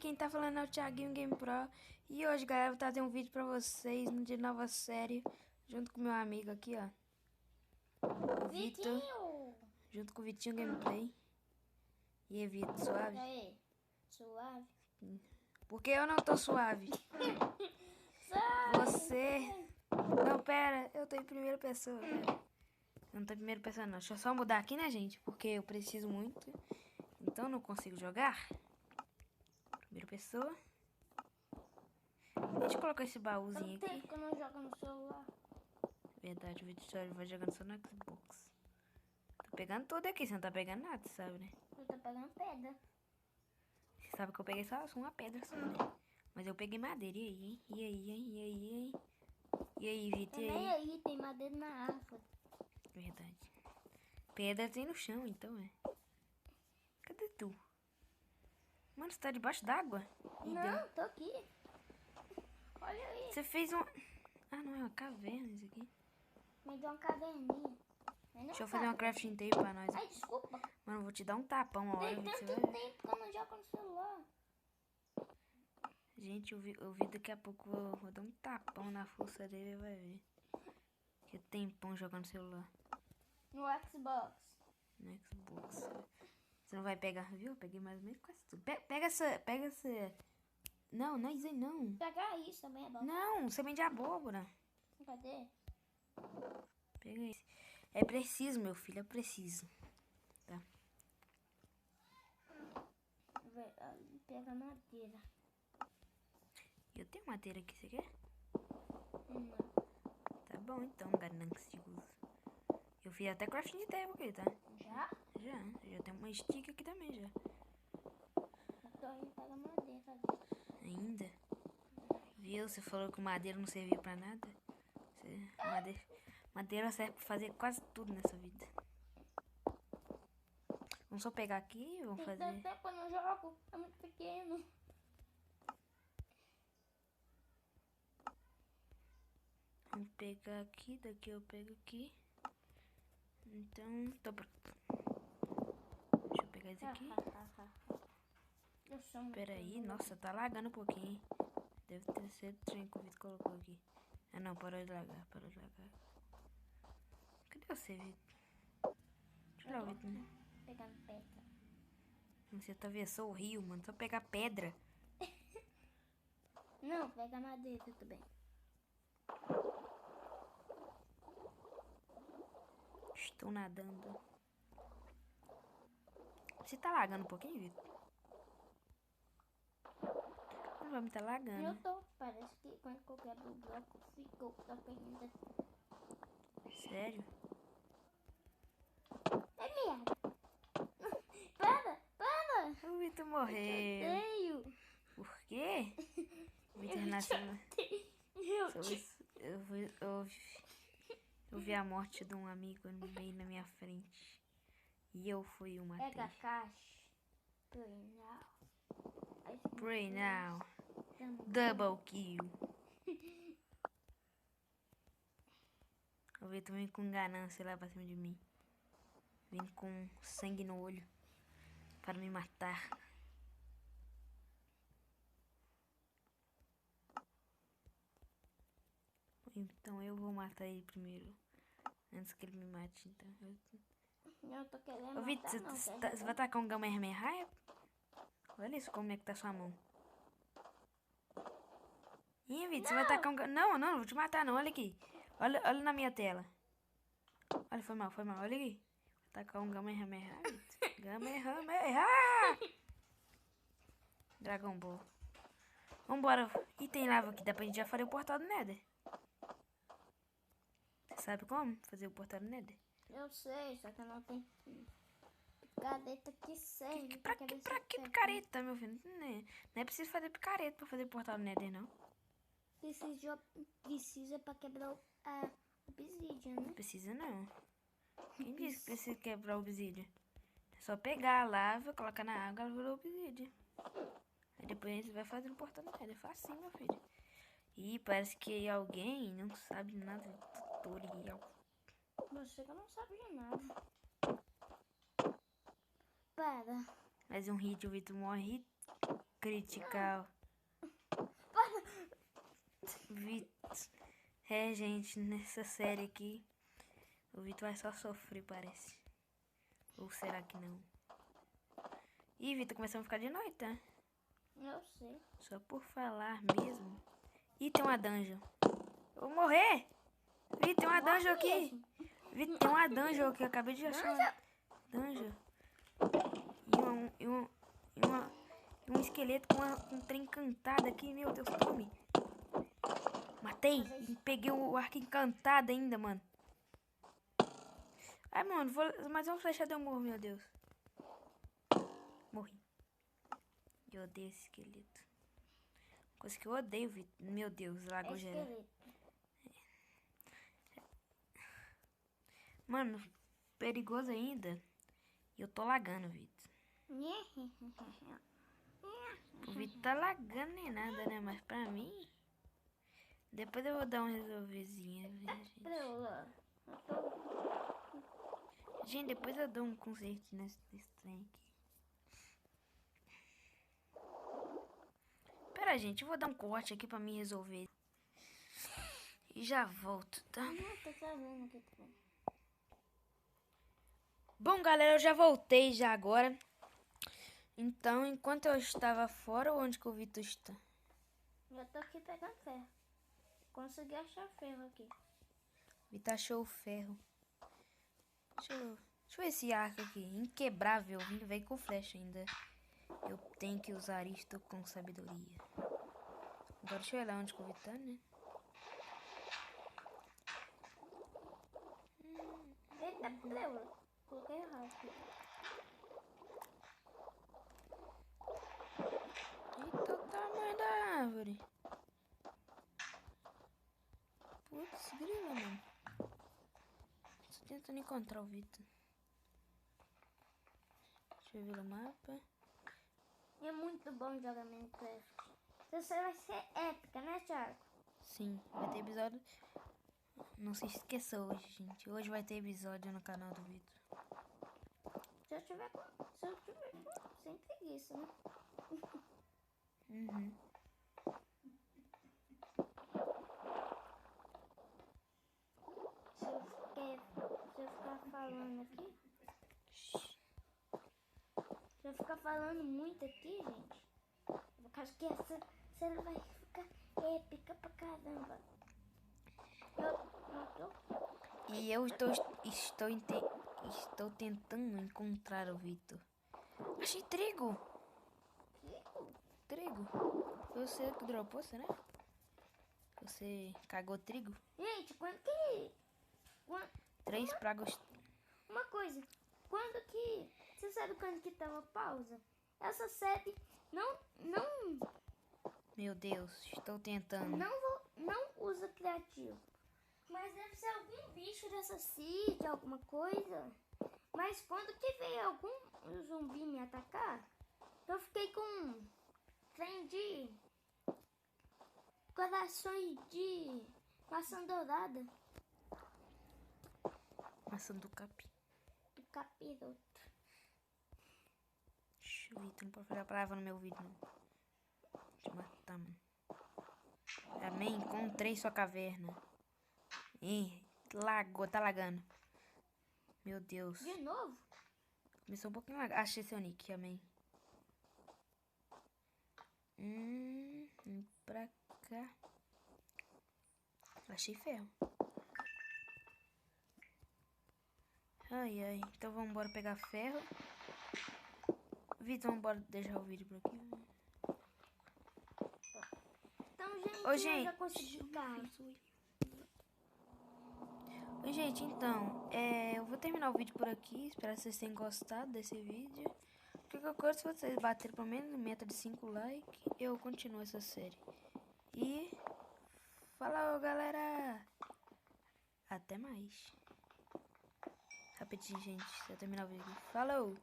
quem tá falando é o Thiaguinho Game Pro. E hoje, galera, eu vou trazer um vídeo pra vocês de nova série, junto com meu amigo aqui, ó. O Vitor, junto com o Vitinho Gameplay. E aí, Vitor, suave? E aí, suave? Porque eu não tô suave. Você... Não, pera, eu tô em primeira pessoa, pera. Eu não tô em primeira pessoa, não. Deixa eu só mudar aqui, né, gente? Porque eu preciso muito. Então, não consigo jogar. Primeira pessoa. Deixa eu colocar esse baúzinho Tanto aqui. tempo que eu não jogo no celular. Verdade, o Vitor vai jogando só no Xbox. Tô pegando tudo aqui, você não tá pegando nada, sabe, né? Eu tô pegando pedra. Você sabe que eu peguei só uma pedra só, né? Mas eu peguei madeira, e aí, hein? E aí, hein? E aí, hein? E aí, Vitor, e Também aí? aí tem madeira na árvore. Verdade. Pedra tem no chão, então, é. Cadê tu? Mano, você tá debaixo d'água? Não, tô aqui. Olha aí. Você fez um... Ah, não, é uma caverna isso aqui. Me deu uma caverninha. Deixa eu fazer uma crafting table pra nós. Ai, desculpa. Mano, eu vou te dar um tapão uma hora, Tem Vitor, você tanto vai ver. tempo que eu não jogo no celular. Gente, eu vi daqui a pouco, vou dar um tapão na força dele e vai ver. Que tempão jogando celular. No Xbox. No Xbox. Você não vai pegar, viu? Eu peguei mais ou menos quase tudo. Pega essa... Não, não é isso aí não. Pegar isso também é bom. Não, semente de abóbora. Cadê? Pega esse. É preciso, meu filho, é preciso. Tá. Pega madeira. Eu tenho madeira aqui, você quer? Não. Tá bom então, ganancioso. Eu fiz até crafting table aqui, tá? Já? Já tem uma stick aqui também, já. Eu tô indo pegar madeira. Ainda? Viu? Você falou que madeira não servia pra nada? Madeira serve pra fazer quase tudo nessa vida. Vamos só pegar aqui e vamos Tem fazer... tanto tempo que eu não jogo. É muito pequeno. Vamos pegar aqui, daqui eu pego aqui. Então, tô pronto. Deixa eu pegar esse aqui. Pera aí, nossa, tá lagando um pouquinho, hein? Deve ter sido o trem que o Vitor colocou aqui. Ah não, parou de lagar, parou de lagar. Cadê você, Vitor? Deixa eu olhar o Vitor, né? Pegando pedra. Você atravessou o rio, mano, só pegar pedra. Não, pega madeira também. Estou nadando. Você tá lagando um pouquinho, Vitor? Não vai me tá lagando. Eu tô, parece que quando eu quebro o bloco, ficou ainda. Sério? É merda. Para. O Vitor Eu morreu. odeio. Por quê? O Vitor nasceu... Eu vi a morte de um amigo bem na minha frente. E eu fui o matei. Pega a caixa. Pray now. Pray now. Double kill. O Vitor vem com ganância lá pra cima de mim. Vem com sangue no olho. Para me matar. Então eu vou matar ele primeiro. Antes que ele me mate, então. Eu tô querendo Ô, matar, Vitor, não. você vai tacar um Kamehameha? Olha isso, como é que tá sua mão. Ih, Vitor, você vai tacar um... Não, não vou te matar não, olha aqui. Olha na minha tela. Olha, foi mal, olha aqui. Vou tacar um Kamehameha, Vitor. Kamehameha! Dragon Ball. Vambora. E tem lava aqui, dá pra gente já fazer o portal do Nether. Você sabe como fazer o portal do Nether? Eu sei, só que eu não tenho picareta que serve. Pra que picareta, meu filho? Não é preciso fazer picareta pra fazer o portal do Nether, não. Precisa pra quebrar o obsidian, né? Não precisa, não. Quem disse que precisa quebrar o obsidian? É só pegar a lava, colocar na água, ela virou obsidian. Aí depois você vai fazer o portal do Nether. É facinho, meu filho. E parece que alguém não sabe nada de tutorial. Você que não sabe de nada. Para. Mais um hit, o Vitor morre. critical. Vitor. É, gente, nessa série aqui, o Vitor vai só sofrer, parece. Ou será que não? Ih, Vitor, começamos a ficar de noite, tá? Eu sei. Só por falar mesmo. Ih, tem uma dungeon. Eu vou morrer! Vitor, tem uma dungeon aqui. Vitor, tem uma dungeon aqui. Eu acabei de achar uma dungeon. E um esqueleto com um trem encantado aqui. Meu Deus, tome. Matei. E peguei o arco encantado ainda, mano. Ai, mano, mais uma flechada eu morro, meu Deus. Morri. Eu odeio esse esqueleto. Coisa que eu odeio, Vitor. Meu Deus, lago geral. Mano, perigoso ainda. E eu tô lagando, Vitor. O Vitor tá lagando nem nada, né? Mas pra mim... Depois eu vou dar um resolvezinho, gente. Gente, depois eu dou um conserto nesse trem aqui. Pera, gente, eu vou dar um corte aqui pra me resolver. E já volto, tá? Bom, galera, eu já voltei já agora. Então, enquanto eu estava fora, onde que o Vitor está? Eu tô aqui pegando ferro. Consegui achar ferro aqui. Vitor achou o ferro. Deixa eu ver esse arco aqui. Inquebrável. Veio com flecha ainda. Eu tenho que usar isto com sabedoria. Agora deixa eu olhar onde que o Vitor tá, né? Eita, pleura. Coloquei errado. Eita, o tamanho da árvore. Putz, grila, mano. Tô tentando encontrar o Vitor. Deixa eu ver o mapa. É muito bom jogar Minecraft. Essa vai ser épica, né, Thiago? Sim, vai ter episódio. Não se esqueça hoje, gente. Hoje vai ter episódio no canal do Vitor. Se eu tiver sem preguiça, né? Uhum. Se eu ficar falando aqui. Se eu ficar falando muito aqui, gente. Eu acho que essa série vai ficar épica pra caramba. E eu estou tentando encontrar o Vitor. Achei trigo! Trigo? Foi você que dropou, será? Você cagou trigo? Gente, quando que... 3 pragas. Uma coisa. Quando que... Você sabe quando que tava pausa? Essa série não... Meu Deus, estou tentando. Não usa criativo. Mas deve ser algum bicho dessa cidade, alguma coisa. Mas quando que veio algum zumbi me atacar, eu fiquei com trem de corações de maçã dourada. Maçã do capim. Do capiroto. Vitor, não pode fazer a palavra no meu vídeo, não. Deixa eu matar, mano. Amém, encontrei sua caverna. Ih, lagou, tá lagando. Meu Deus. De novo? Começou um pouquinho lagado. Achei seu nick, amém. Vem pra cá. Achei ferro. Ai, ai. Então vamos embora pegar ferro. Vitor, vamos embora deixar o vídeo por aqui. Então, gente, Ô, gente. eu já consegui carro. Oi, gente, então, eu vou terminar o vídeo por aqui. Espero que vocês tenham gostado desse vídeo. Qualquer coisa, se vocês baterem pelo menos meta de 5 likes, eu continuo essa série. E falou, galera! Até mais. Rapidinho, gente, se eu terminar o vídeo aqui. Falou!